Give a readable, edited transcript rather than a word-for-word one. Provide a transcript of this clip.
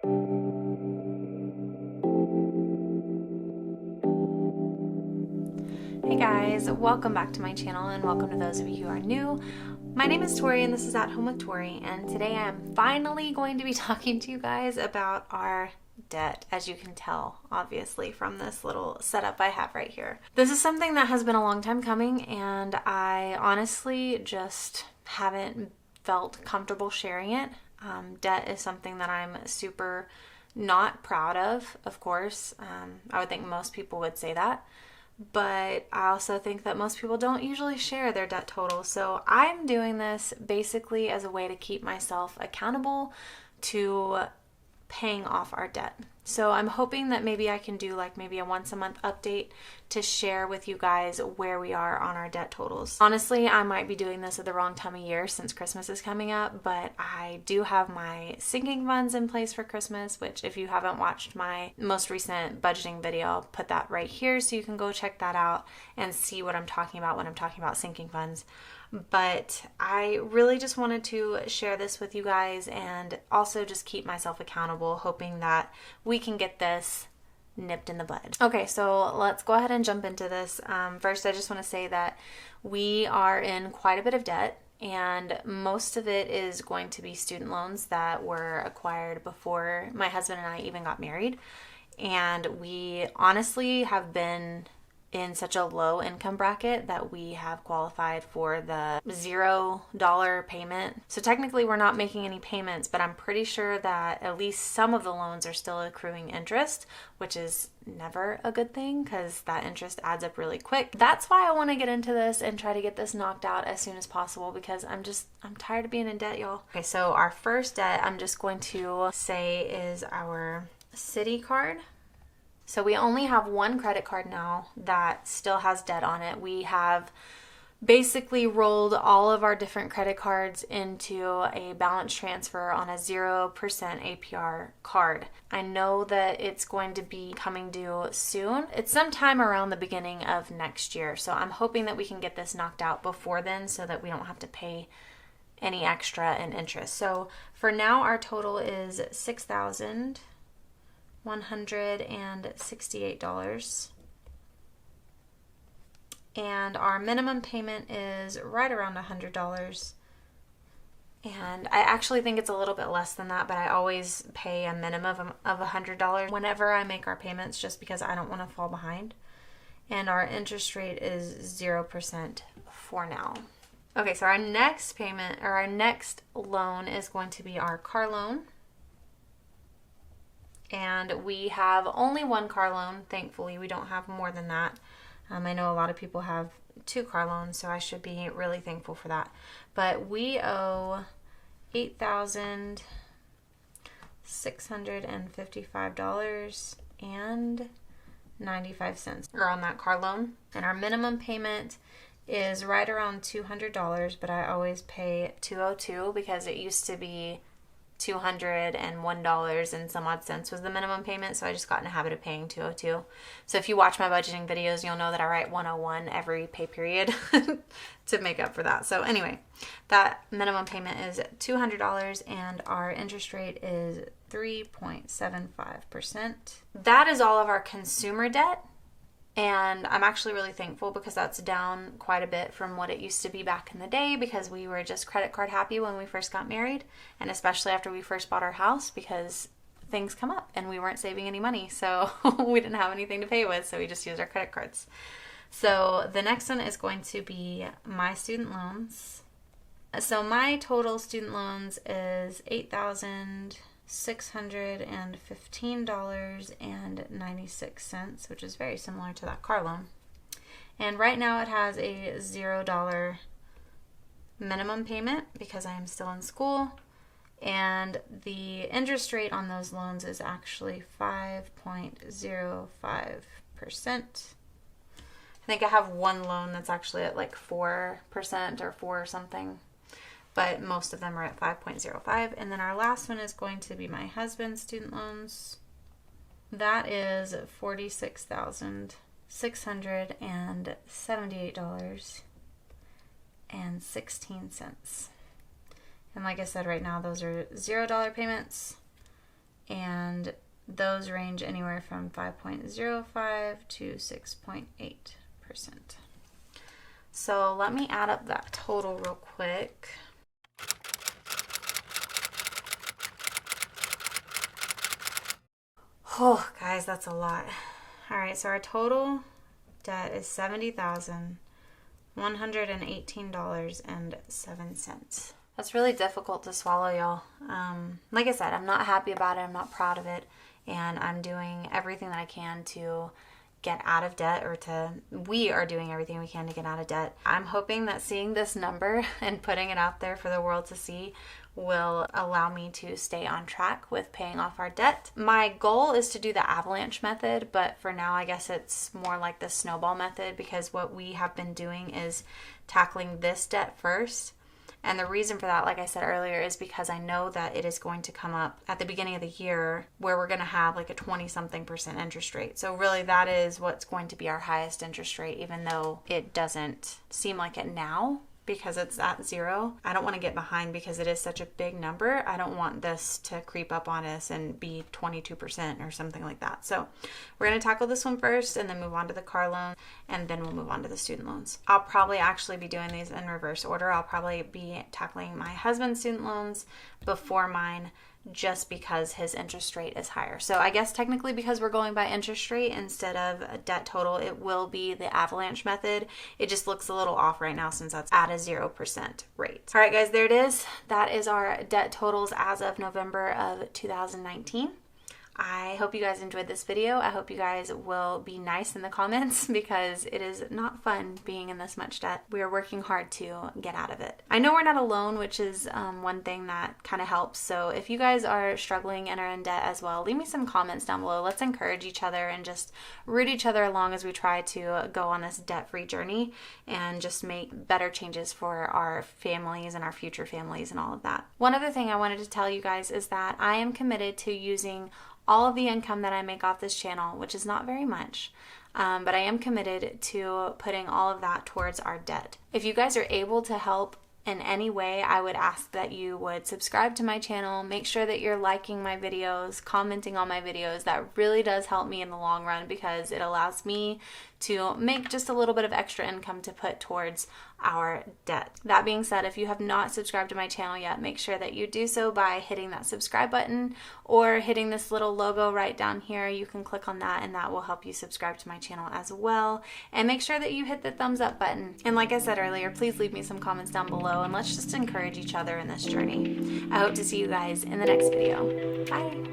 Hey guys, welcome back to my channel and welcome to those of you who are new. My name is Tori and this is At Home with Tori, and today I'm finally going to be talking to you guys about our debt, as you can tell obviously from this little setup I have right here. This is something that has been a long time coming, and I honestly just haven't felt comfortable sharing it. Debt is something that I'm super not proud of course. I would think most people would say that. But I also think that most people don't usually share their debt total. So I'm doing this basically as a way to keep myself accountable to paying off our debt. So I'm hoping that maybe I can do like maybe a once a month update to share with you guys where we are on our debt totals. Honestly, I might be doing this at the wrong time of year since Christmas is coming up, but I do have my sinking funds in place for Christmas, which if you haven't watched my most recent budgeting video, I'll put that right here so you can go check that out and see what I'm talking about when I'm talking about sinking funds. But I really just wanted to share this with you guys and also just keep myself accountable, hoping that we can get this nipped in the bud. Okay, so let's go ahead and jump into this. First, I just want to say that we are in quite a bit of debt, and most of it is going to be student loans that were acquired before my husband and I even got married. And we honestly have been in such a low income bracket that we have qualified for the $0 payment. So technically we're not making any payments, but I'm pretty sure that at least some of the loans are still accruing interest, which is never a good thing because that interest adds up really quick. That's why I want to get into this and try to get this knocked out as soon as possible, because I'm tired of being in debt, y'all. Okay, so our first debt I'm just going to say is our Citi card. So we only have one credit card now that still has debt on it. We have basically rolled all of our different credit cards into a balance transfer on a 0% APR card. I know that it's going to be coming due soon. It's sometime around the beginning of next year. So I'm hoping that we can get this knocked out before then so that we don't have to pay any extra in interest. So for now, our total is $6,168, and our minimum payment is right around $100. And I actually think it's a little bit less than that, but I always pay a minimum of $100 whenever I make our payments, just because I don't want to fall behind. And our interest rate is 0% for now. Okay, so our next payment, or our next loan, is going to be our car loan. And we have only one car loan, thankfully. We don't have more than that. I know a lot of people have 2 car loans, so I should be really thankful for that. But we owe $8,655.95 on that car loan. And our minimum payment is right around $200, but I always pay $202 because it used to be $201 and some odd cents was the minimum payment, so I just got in the habit of paying $202. So if you watch my budgeting videos, you'll know that I write $101 every pay period to make up for that. So anyway, that minimum payment is $200 and our interest rate is 3.75%. That is all of our consumer debt. And I'm actually really thankful because that's down quite a bit from what it used to be back in the day, because we were just credit card happy when we first got married, and especially after we first bought our house, because things come up and we weren't saving any money, so we didn't have anything to pay with, so we just used our credit cards. So the next one is going to be my student loans. So my total student loans is $8,615.96, which is very similar to that car loan. And right now it has a $0 minimum payment because I am still in school. And the interest rate on those loans is actually 5.05%. I think I have one loan that's actually at like 4% or 4 something. But most of them are at 5.05. And then our last one is going to be my husband's student loans. That is $46,678.16. And like I said, right now those are $0 payments. And those range anywhere from 5.05 to 6.8%. So let me add up that total real quick. Oh, guys, that's a lot. All right, so our total debt is $70,118.07. That's really difficult to swallow, y'all. Like I said, I'm not happy about it. I'm not proud of it. And I'm doing everything that I can to get out of debt, we are doing everything we can to get out of debt. I'm hoping that seeing this number and putting it out there for the world to see will allow me to stay on track with paying off our debt. My goal is to do the avalanche method, but for now I guess it's more like the snowball method, because what we have been doing is tackling this debt first. And the reason for that, like I said earlier, is because I know that it is going to come up at the beginning of the year where we're going to have like a 20-something% interest rate. So really that is what's going to be our highest interest rate, even though it doesn't seem like it now because it's at 0. I don't want to get behind because it is such a big number. I don't want this to creep up on us and be 22% or something like that. So we're going to tackle this one first and then move on to the car loan, and then we'll move on to the student loans. I'll probably actually be doing these in reverse order. I'll probably be tackling my husband's student loans before mine, just because his interest rate is higher. So I guess technically because we're going by interest rate instead of a debt total, it will be the avalanche method. It just looks a little off right now since that's at a 0% rate. All right, guys, there it is. That is our debt totals as of November of 2019. I hope you guys enjoyed this video. I hope you guys will be nice in the comments because it is not fun being in this much debt. We are working hard to get out of it. I know we're not alone, which is one thing that kind of helps. So if you guys are struggling and are in debt as well, leave me some comments down below. Let's encourage each other and just root each other along as we try to go on this debt-free journey and just make better changes for our families and our future families and all of that. One other thing I wanted to tell you guys is that I am committed to using all of the income that I make off this channel, which is not very much, but I am committed to putting all of that towards our debt. If you guys are able to help in any way, I would ask that you would subscribe to my channel, make sure that you're liking my videos, commenting on my videos. That really does help me in the long run because it allows me to make just a little bit of extra income to put towards our debt. That being said, if you have not subscribed to my channel yet, make sure that you do so by hitting that subscribe button or hitting this little logo right down here. You can click on that and that will help you subscribe to my channel as well. And make sure that you hit the thumbs up button. And like I said earlier, please leave me some comments down below and let's just encourage each other in this journey. I hope to see you guys in the next video. Bye.